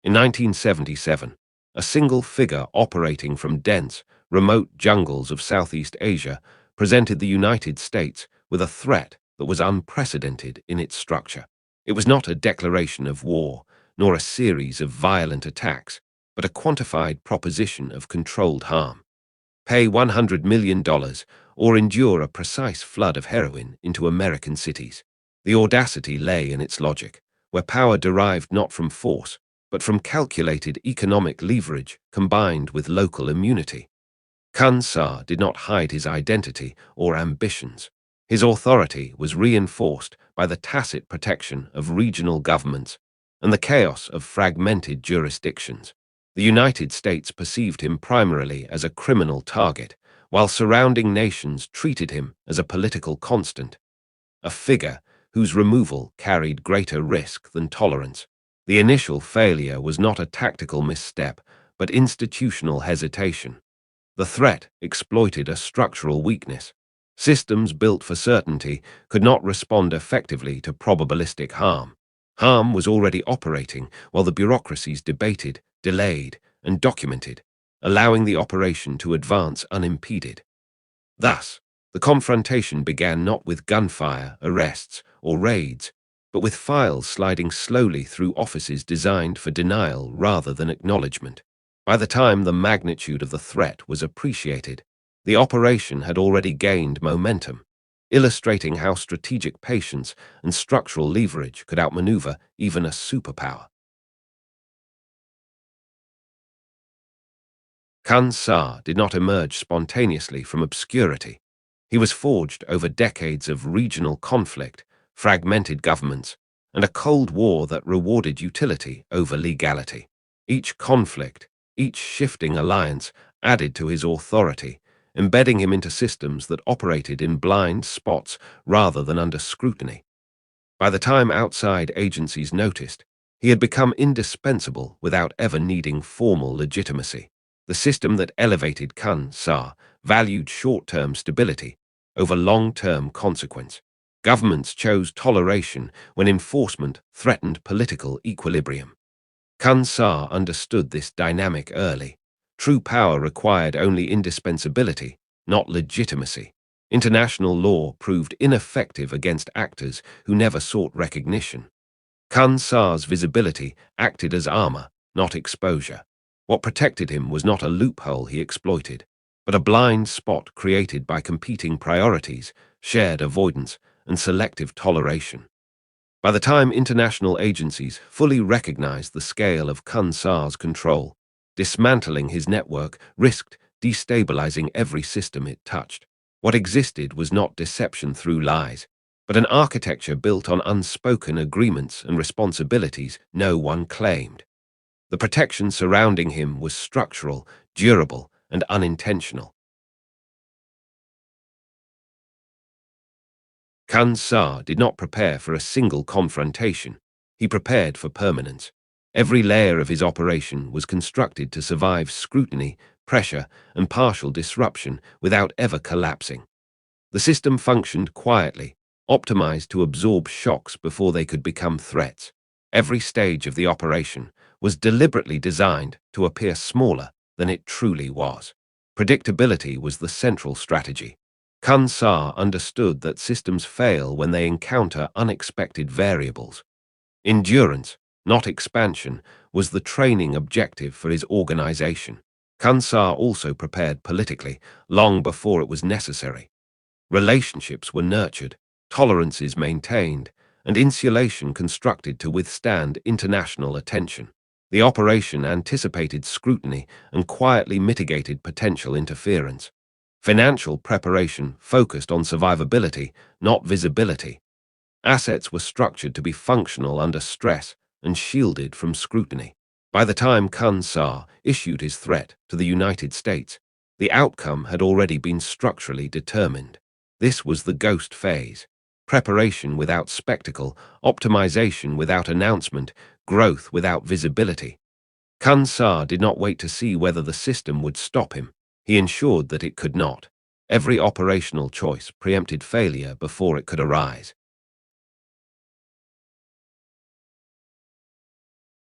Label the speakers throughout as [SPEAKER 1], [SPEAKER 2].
[SPEAKER 1] In 1977, a single figure operating from dense, remote jungles of Southeast Asia presented the United States with a threat that was unprecedented in its structure. It was not a declaration of war, nor a series of violent attacks, but a quantified proposition of controlled harm. Pay $100 million or endure a precise flood of heroin into American cities. The audacity lay in its logic, where power derived not from force, but from calculated economic leverage combined with local immunity. Khun Sa did not hide his identity or ambitions. His authority was reinforced by the tacit protection of regional governments and the chaos of fragmented jurisdictions. The United States perceived him primarily as a criminal target, while surrounding nations treated him as a political constant, a figure whose removal carried greater risk than tolerance. The initial failure was not a tactical misstep, but institutional hesitation. The threat exploited a structural weakness. Systems built for certainty could not respond effectively to probabilistic harm. Harm was already operating while the bureaucracies debated, delayed, and documented, allowing the operation to advance unimpeded. Thus, the confrontation began not with gunfire, arrests, or raids, but with files sliding slowly through offices designed for denial rather than acknowledgement. By the time the magnitude of the threat was appreciated, the operation had already gained momentum, illustrating how strategic patience and structural leverage could outmaneuver even a superpower. Khun Sa did not emerge spontaneously from obscurity. He was forged over decades of regional conflict, fragmented governments, and a Cold War that rewarded utility over legality. Each conflict, each shifting alliance added to his authority, embedding him into systems that operated in blind spots rather than under scrutiny. By the time outside agencies noticed, he had become indispensable without ever needing formal legitimacy. The system that elevated Khun Sa valued short-term stability over long-term consequence. Governments chose toleration when enforcement threatened political equilibrium. Khun Sa understood this dynamic early. True power required only indispensability, not legitimacy. International law proved ineffective against actors who never sought recognition. Khun Sa's visibility acted as armor, not exposure. What protected him was not a loophole he exploited, but a blind spot created by competing priorities, shared avoidance, and selective toleration. By the time international agencies fully recognized the scale of Khun Sa's control, dismantling his network risked destabilizing every system it touched. What existed was not deception through lies, but an architecture built on unspoken agreements and responsibilities no one claimed. The protection surrounding him was structural, durable, and unintentional. Khun Sa did not prepare for a single confrontation. He prepared for permanence. Every layer of his operation was constructed to survive scrutiny, pressure, and partial disruption without ever collapsing. The system functioned quietly, optimized to absorb shocks before they could become threats. Every stage of the operation was deliberately designed to appear smaller than it truly was. Predictability was the central strategy. Khun Sa understood that systems fail when they encounter unexpected variables. Endurance, not expansion, was the training objective for his organization. Khun Sa also prepared politically, long before it was necessary. Relationships were nurtured, tolerances maintained, and insulation constructed to withstand international attention. The operation anticipated scrutiny and quietly mitigated potential interference. Financial preparation focused on survivability, not visibility. Assets were structured to be functional under stress and shielded from scrutiny. By the time Khun Sa issued his threat to the United States, the outcome had already been structurally determined. This was the ghost phase. Preparation without spectacle, optimization without announcement, growth without visibility. Khun Sa did not wait to see whether the system would stop him. He ensured that it could not. Every operational choice preempted failure before it could arise.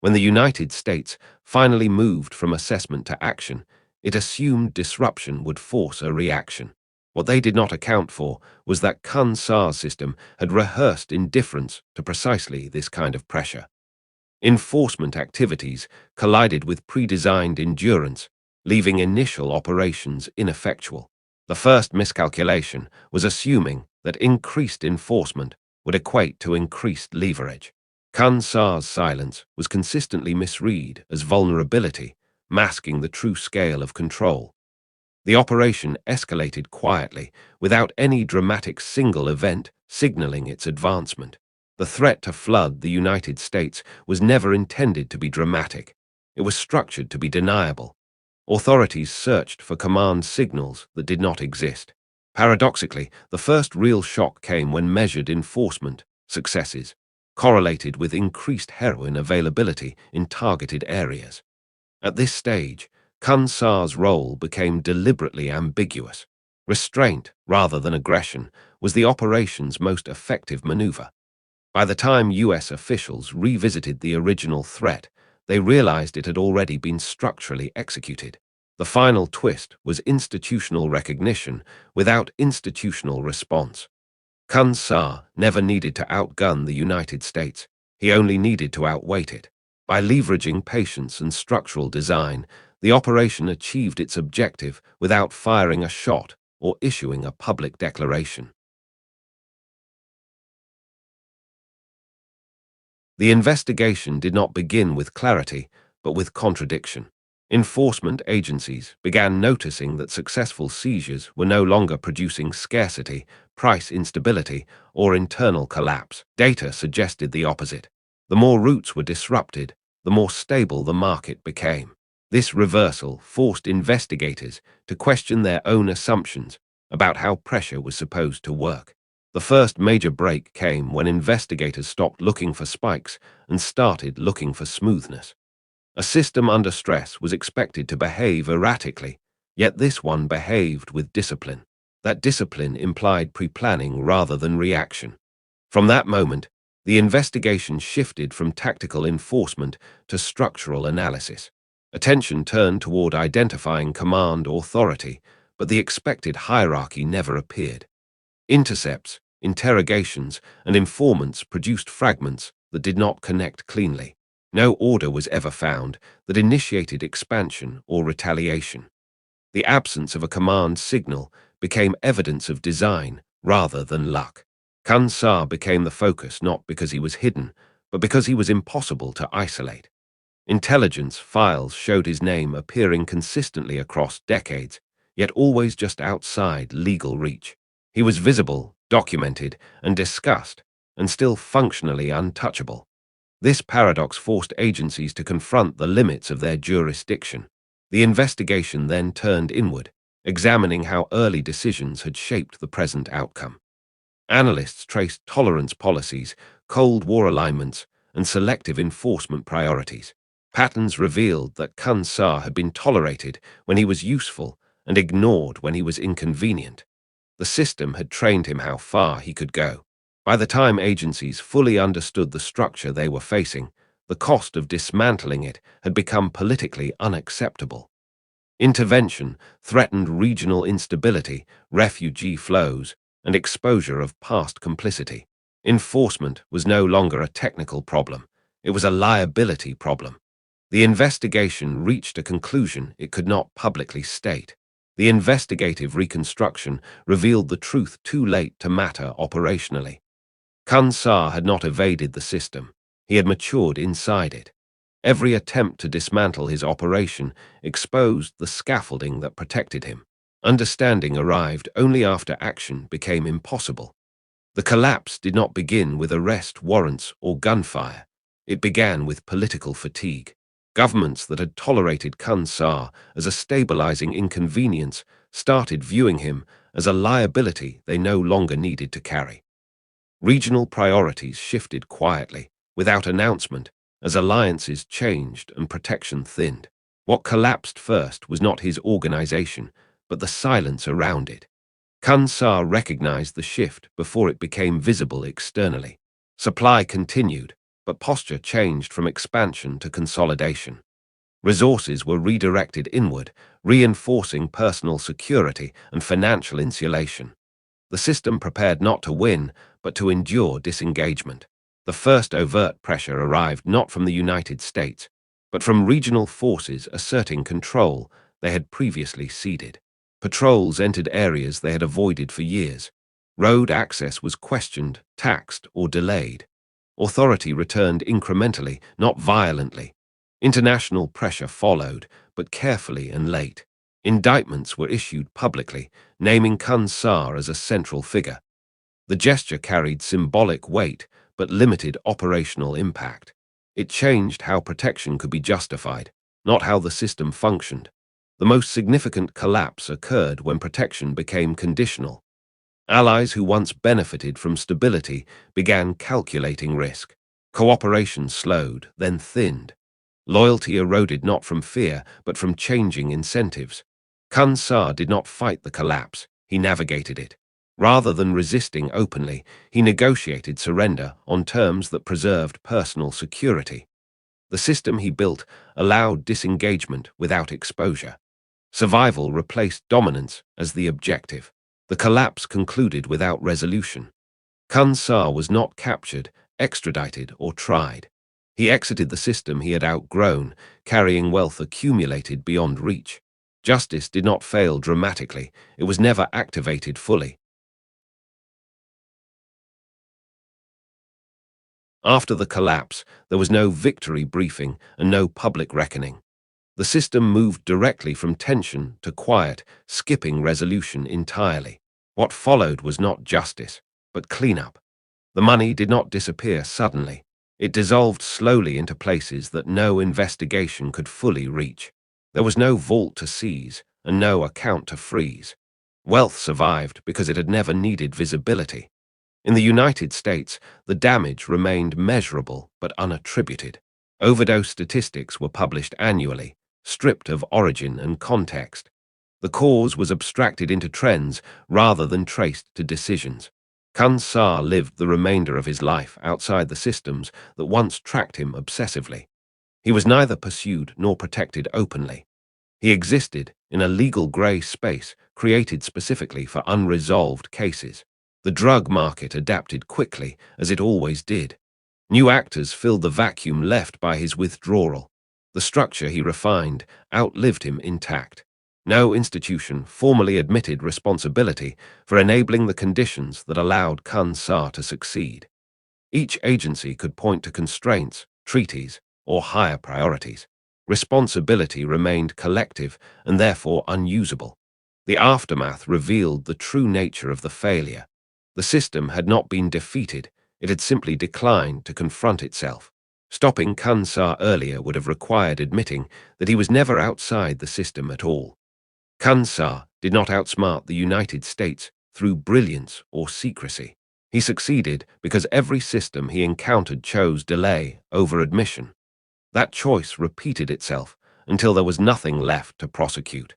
[SPEAKER 1] When the United States finally moved from assessment to action, it assumed disruption would force a reaction. What they did not account for was that Khun Sa's system had rehearsed indifference to precisely this kind of pressure. Enforcement activities collided with pre-designed endurance, leaving initial operations ineffectual. The first miscalculation was assuming that increased enforcement would equate to increased leverage. Khun Sa's silence was consistently misread as vulnerability, masking the true scale of control. The operation escalated quietly, without any dramatic single event signaling its advancement. The threat to flood the United States was never intended to be dramatic. It was structured to be deniable. Authorities searched for command signals that did not exist. Paradoxically, the first real shock came when measured enforcement successes correlated with increased heroin availability in targeted areas. At this stage, Khun Sa's role became deliberately ambiguous. Restraint, rather than aggression, was the operation's most effective maneuver. By the time US officials revisited the original threat, they realized it had already been structurally executed. The final twist was institutional recognition without institutional response. Khun Sa never needed to outgun the United States. He only needed to outweight it. By leveraging patience and structural design, the operation achieved its objective without firing a shot or issuing a public declaration. The investigation did not begin with clarity, but with contradiction. Enforcement agencies began noticing that successful seizures were no longer producing scarcity, price instability, or internal collapse. Data suggested the opposite. The more routes were disrupted, the more stable the market became. This reversal forced investigators to question their own assumptions about how pressure was supposed to work. The first major break came when investigators stopped looking for spikes and started looking for smoothness. A system under stress was expected to behave erratically, yet this one behaved with discipline. That discipline implied pre-planning rather than reaction. From that moment, the investigation shifted from tactical enforcement to structural analysis. Attention turned toward identifying command authority, but the expected hierarchy never appeared. Intercepts, interrogations, and informants produced fragments that did not connect cleanly. No order was ever found that initiated expansion or retaliation. The absence of a command signal became evidence of design rather than luck. Khun Sa became the focus not because he was hidden, but because he was impossible to isolate. Intelligence files showed his name appearing consistently across decades, yet always just outside legal reach. He was visible, documented, and discussed, and still functionally untouchable. This paradox forced agencies to confront the limits of their jurisdiction. The investigation then turned inward, examining how early decisions had shaped the present outcome. Analysts traced tolerance policies, Cold War alignments, and selective enforcement priorities. Patterns revealed that Khun Sa had been tolerated when he was useful and ignored when he was inconvenient. The system had trained him how far he could go. By the time agencies fully understood the structure they were facing, the cost of dismantling it had become politically unacceptable. Intervention threatened regional instability, refugee flows, and exposure of past complicity. Enforcement was no longer a technical problem. It was a liability problem. The investigation reached a conclusion it could not publicly state. The investigative reconstruction revealed the truth too late to matter operationally. Khun Sa had not evaded the system. He had matured inside it. Every attempt to dismantle his operation exposed the scaffolding that protected him. Understanding arrived only after action became impossible. The collapse did not begin with arrest warrants or gunfire. It began with political fatigue. Governments that had tolerated Khun Sa as a stabilizing inconvenience started viewing him as a liability they no longer needed to carry. Regional priorities shifted quietly, without announcement, as alliances changed and protection thinned. What collapsed first was not his organization, but the silence around it. Khun Sa recognized the shift before it became visible externally. Supply continued, but posture changed from expansion to consolidation. Resources were redirected inward, reinforcing personal security and financial insulation. The system prepared not to win, but to endure disengagement. The first overt pressure arrived not from the United States, but from regional forces asserting control they had previously ceded. Patrols entered areas they had avoided for years. Road access was questioned, taxed, or delayed. Authority returned incrementally, not violently. International pressure followed, but carefully and late. Indictments were issued publicly, naming Khun Sa as a central figure. The gesture carried symbolic weight, but limited operational impact. It changed how protection could be justified, not how the system functioned. The most significant collapse occurred when protection became conditional. Allies who once benefited from stability began calculating risk. Cooperation slowed, then thinned. Loyalty eroded not from fear, but from changing incentives. Khun Sa did not fight the collapse, he navigated it. Rather than resisting openly, he negotiated surrender on terms that preserved personal security. The system he built allowed disengagement without exposure. Survival replaced dominance as the objective. The collapse concluded without resolution. Khun Sa was not captured, extradited, or tried. He exited the system he had outgrown, carrying wealth accumulated beyond reach. Justice did not fail dramatically, it was never activated fully. After the collapse, there was no victory briefing and no public reckoning. The system moved directly from tension to quiet, skipping resolution entirely. What followed was not justice, but cleanup. The money did not disappear suddenly. It dissolved slowly into places that no investigation could fully reach. There was no vault to seize and no account to freeze. Wealth survived because it had never needed visibility. In the United States, the damage remained measurable but unattributed. Overdose statistics were published annually, stripped of origin and context. The cause was abstracted into trends rather than traced to decisions. Khun Sa lived the remainder of his life outside the systems that once tracked him obsessively. He was neither pursued nor protected openly. He existed in a legal grey space created specifically for unresolved cases. The drug market adapted quickly, as it always did. New actors filled the vacuum left by his withdrawal. The structure he refined outlived him intact. No institution formally admitted responsibility for enabling the conditions that allowed Khun Sa to succeed. Each agency could point to constraints, treaties, or higher priorities. Responsibility remained collective and therefore unusable. The aftermath revealed the true nature of the failure. The system had not been defeated, it had simply declined to confront itself. Stopping Khun Sa earlier would have required admitting that he was never outside the system at all. Khun Sa did not outsmart the United States through brilliance or secrecy. He succeeded because every system he encountered chose delay over admission. That choice repeated itself until there was nothing left to prosecute.